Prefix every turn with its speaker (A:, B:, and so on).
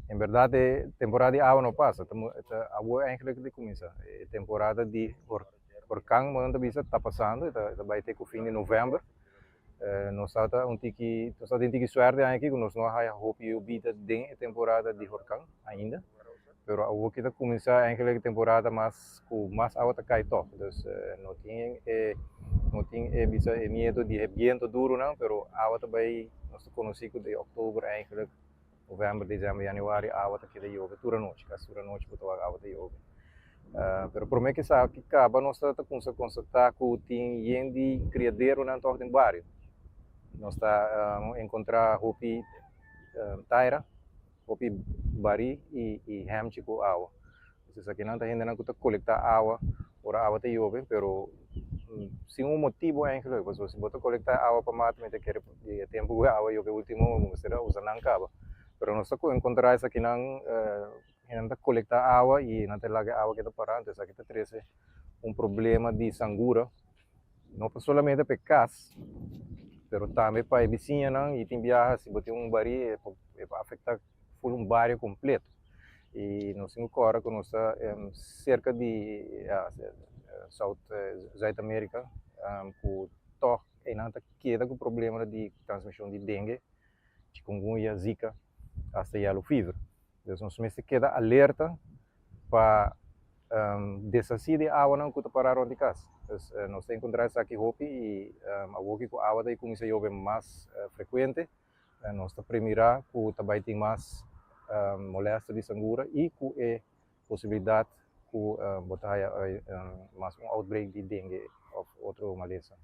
A: em verdade, temporada de água não passa. A água eigenlijk de começa. Temporada de orkan, mas bisa está passando. Vai ter o fim de novembro. Nós estamos tiki suerte aqui, nós não há hope e vida de temporada de orkan ainda. Pero a água que está começar eigenlijk temporada mas com mais água está cai top. Então, não tem bisa medo de vento duro não, pero a água também nós conhecemos de outubro eigenlijk novembro, dezembro, januário, a água que chove toda noite, caso toda noite botou a água chove. Pero por mim que sabe que acaba nós está com constatar que tem gente criadeiro na torre do bairro. Nós está encontrar hopi taira, hopi bari e ham chico água. Vocês aqui não está ainda não coletar água, ora água te chove, pero sem um motivo é incrível, porque se botar coletar água para matar, me quer tempo água e o último será usar não acaba. Pero nós encontrar isso aqui não ainda coletar água e não ter lá água que está parando, isso aqui está trazendo problema de sangura, não solamente para cas, pero também para a vizinha não e tem viaja se botar baril para afetar bairro completo. E nós temos agora que nós cerca de South América, que toch ainda queda com problema de transmissão de dengue, chikungunya, zika, até yellow fever. Então nós mesmo queda alerta para desasir de água não que parar onde casa. Então nós encontramos aqui hopi e a água com água daí começa a chover mais frequente. Nós está primeira que também tem mais moléstia de sangura e com a possibilidade que botar mais outbreak de dengue ou outra maleza.